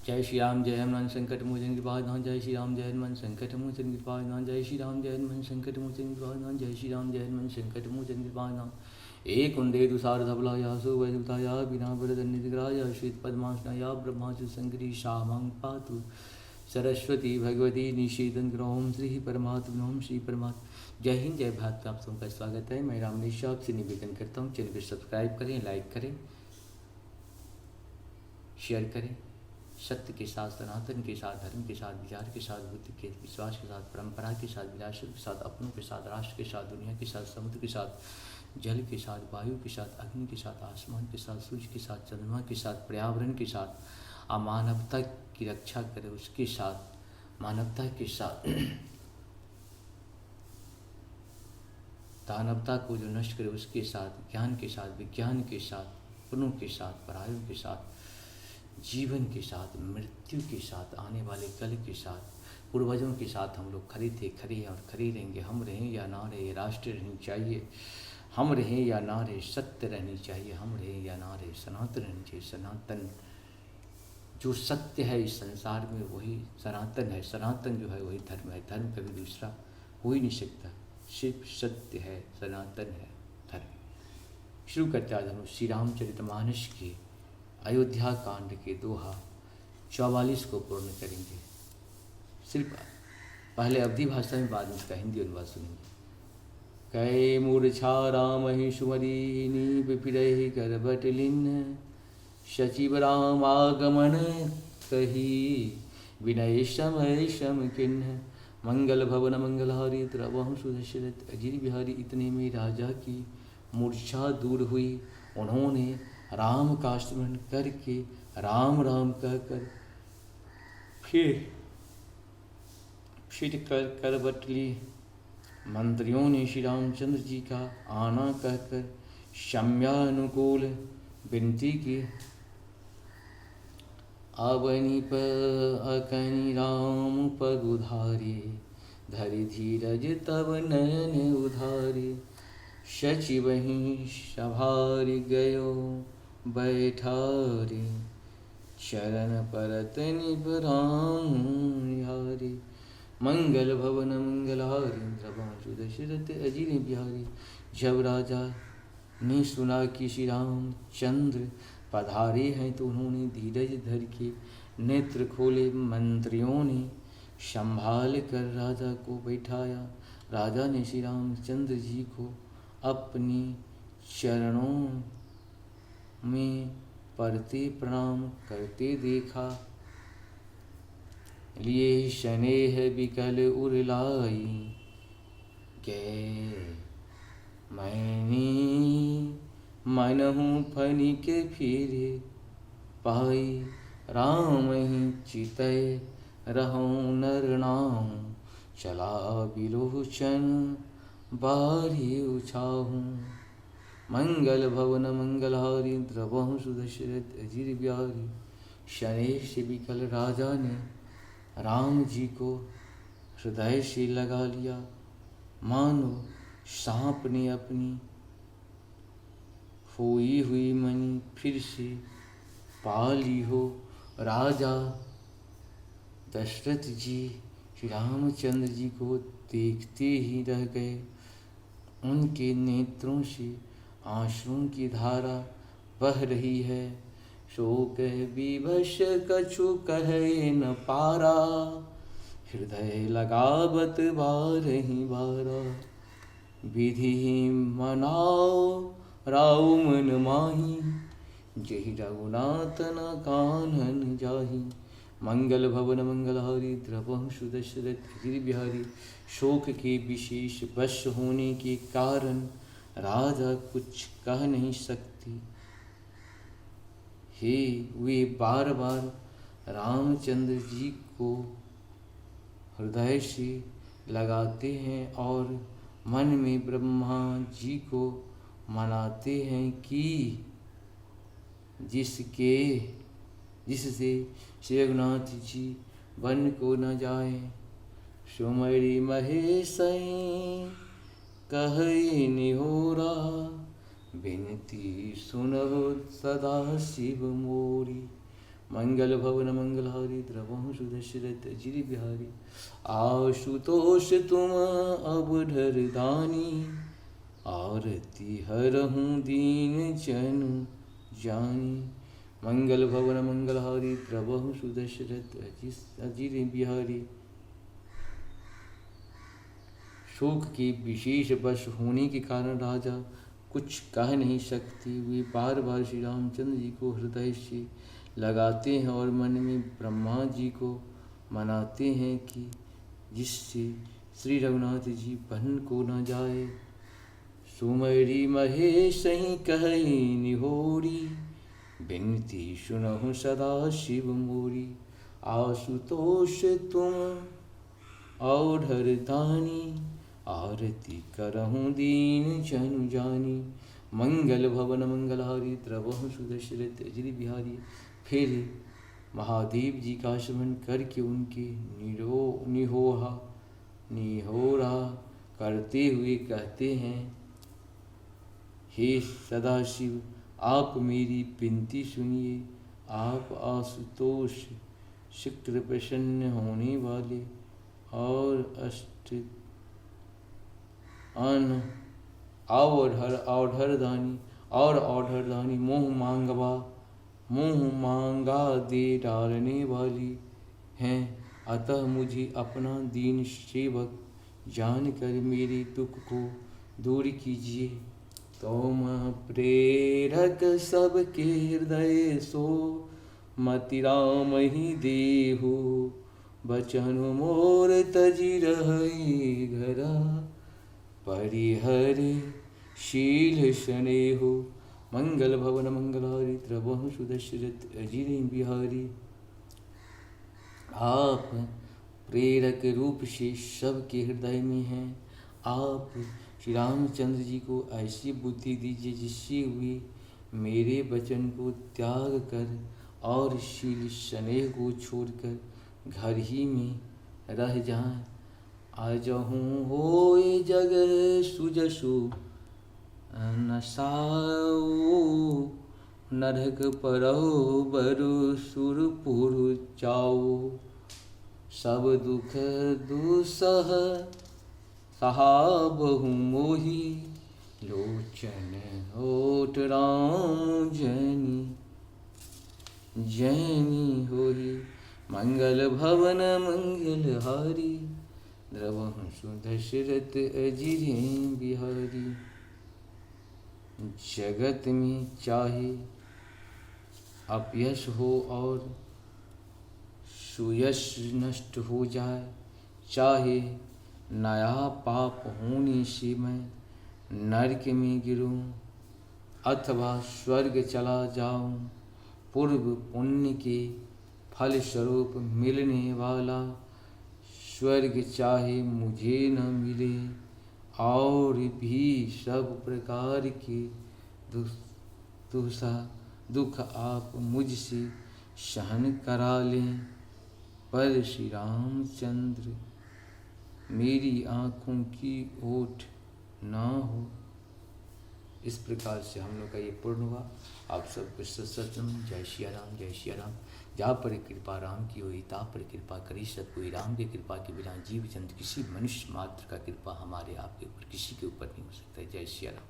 जय श्री राम जय हनुमान संकट मोचन कृपाधाम जय श्री राम जय हनुमान संकट मोचन कृपाधाम जय श्री राम जय हनुमान संकट मोचन कृपाधाम जय श्री राम जय हनुमान संकट मोचन कृपाधाम एक कुंदे तुषार धवलाया सुवैधुताया बिना वरदन्निधिग्राया श्वेत पद्मासनाया ब्रह्माचु संकरी श्यामां पातु सरस्वती भगवती निषेधन ग्रहोम श्री परमात्म श्री परमात्म। जय हिंद जय भारत। आप सबका स्वागत है। मैं रामनेश आपसे निवेदन करता हूँ चैनल को सब्सक्राइब करें, लाइक करें, शेयर करें। सत्य के साथ, सनातन के साथ, धर्म के साथ, विचार के साथ, बुद्धि के विश्वास के साथ, परंपरा के साथ, विलास के साथ, अपनों के साथ, राष्ट्र के साथ, दुनिया के साथ, समुद्र के साथ, जल के साथ, वायु के साथ, अग्नि के साथ, आसमान के साथ, सूर्य के साथ, चंद्रमा के साथ, पर्यावरण के साथ, मानवता की रक्षा करे उसके साथ, मानवता के साथ, दानवता को जो नष्ट करे उसके साथ, ज्ञान के साथ, विज्ञान के साथ, अपनों के साथ, परायों के साथ, जीवन के साथ, मृत्यु के साथ, आने वाले कल के साथ, पूर्वजों के साथ हम लोग खड़े थे, खड़े हैं और खड़े रहेंगे। हम रहें या ना रहे, राष्ट्र रहनी चाहिए। हम रहें या ना रहे, सत्य रहनी चाहिए। हम रहें या ना रहे, सनातन रहनी चाहिए। सनातन जो सत्य है इस संसार में वही सनातन है। सनातन जो है वही धर्म है। धर्म कभी दूसरा हो ही नहीं सकता, सिर्फ सत्य है, सनातन है धर्म। शुरू करते आज हम श्री रामचरितमानस के अयोध्या कांड के दोहा 44 को पूर्ण करेंगे। सिर्फ पहले अवधि भाषा में, बाद में इसका हिंदी अनुवाद सुनेंगे। कै मूर्छा राम ही सुमदीनी विपिरहि करबटलिन सचिव राम आगमन कही विनय समय शम किन्ह मंगल भवन मंगलहारी द्रवहु सुदशरथ अजीर बिहारी। इतने में राजा की मूर्छा दूर हुई। उन्होंने राम का स्मरण करके राम राम कहकर फिर करवट ली। मंत्रियों ने श्री रामचंद्र जी का आना कहकर क्षम्यानुकूल विनती की। आवनी पर अकनि राम पग उधारे धरि धीरज तब नयन उधारे। सचिव ही सभारि गयो बैठारे चरण परत निबराम हारे। मंगल भवन मंगलहारी द्रवांशु दशरथ अजीर बिहारी। जब राजा ने सुना कि श्री रामचंद्र पधारे हैं तो उन्होंने धीरज धर के नेत्र खोले। मंत्रियों ने संभाल कर राजा को बैठाया। राजा ने श्री रामचंद्र जी को अपनी चरणों में पड़ते प्रणाम करते देखा। लिए स्नेह बिकल उरलाई गए मैंने मनहु फनिक फिरे पाई। राम ही चितय रहूं नर नाम चला बिलोचन बारी उछाहूं। मंगल भवन मंगलहारी द्रवहु सुदशरथ अजीर बिहारी। शनेह से विकल राजा ने राम जी को हृदय से लगा लिया। मानो सांप ने अपनी खोई हुई मणि फिर से पा ली हो। राजा दशरथ जी श्री रामचंद्र जी को देखते ही रह गए। उनके नेत्रों से आंसुओं की धारा बह रही है। शोक विवश कछु कहे न पारा हृदय लगावत बारहि बारा। विधि मनाओ राउ मन माही जहि रघुनाथ न कानन जाही। मंगल भवन मंगलहारी द्रवहु सुदशरथ अजीर बिहारी। शोक के विशेष वश होने के कारण राजा कुछ कह नहीं सकती। हे वे बार बार रामचंद्र जी को हृदय से लगाते हैं और मन में ब्रह्मा जी को मनाते हैं कि जिससे श्री रघुनाथ जी वन को न जाए। सुमरि महेश कहे निहोरा बिनती सुनहो सदा शिव मोरी। मंगल भवन मंगलहारी द्रवहु सुदशरथ अजिर बिहारी। आशुतोष तुम अवधर दानी आरती हरहूँ दीन जनु जानी। मंगल भवन मंगलहारी द्रवहु सुदशरथ अजिर बिहारी। शोक के विशेष वश होने के कारण राजा कुछ कह नहीं सकती। वे बार बार श्री रामचंद्र जी को हृदय से लगाते हैं और मन में ब्रह्मा जी को मनाते हैं कि जिससे श्री रघुनाथ जी बन को न जाए। सुमरी महेश ही कही निहोरी बिनती सुनहु सदा शिव मोरी। आशुतोष तुम औढ़र दानी आरती करहूँ दीन जनु जानी। मंगल भवन मंगलहारी द्रवहु सुदशरथ अजिर बिहारी। फिर महादेव जी का स्मरण करके उनके निहोरा करते हुए कहते हैं, हे सदाशिव आप मेरी विनती सुनिए। आप आशुतोष शीघ्र प्रसन्न होने वाले और अष्ट अन औढ़र दानी मोह मांगा दे डालने वाली हैं। अतः मुझे अपना दीन सेवक जानकर मेरे दुख को दूर कीजिए। तुम प्रेरक सबके हृदय सो मति राम ही देहु। बचन मोर तजि रही घरा परिहर शील स्नेहु। मंगल भवन मंगलहारी द्रवहु सुदशरथ अजिर बिहारी। आप प्रेरक रूप से सबके हृदय में हैं। आप श्री रामचंद्र जी को ऐसी बुद्धि दीजिए जिससे वे मेरे वचन को त्याग कर और शील स्नेह को छोड़कर घर ही में रह जाएं। अजहूँ होए जग सुजसु नसाओ नरक परौ बरु सुरपुर जाओ। सब दुख दुसह सहाबहु मोहि लोचन होठ राम जैनी जैनी होई। मंगल भवन मंगलहारी द्रवहु सुदशरथ अजिर बिहारी। जगत में चाहे अपयश हो और सुयश नष्ट हो जाए, चाहे नया पाप होने से मैं नरक में गिरूं अथवा स्वर्ग चला जाऊं, पूर्व पुण्य के फल स्वरूप मिलने वाला स्वर्ग चाहे मुझे न मिले और भी सब प्रकार के दुख आप मुझसे सहन करा लें, पर श्री रामचंद्र मेरी आँखों की ओट ना हो। इस प्रकार से हम लोग का ये पूर्ण हुआ। आप सबको सत्संग जय सिया राम, जय सिया राम। जहाँ पर कृपा राम की हुई ता पर कृपा करी सब कोई। राम की कृपा के बिना जीव जंतु किसी मनुष्य मात्र का कृपा हमारे आपके ऊपर किसी के ऊपर नहीं हो सकता। जय सिया राम।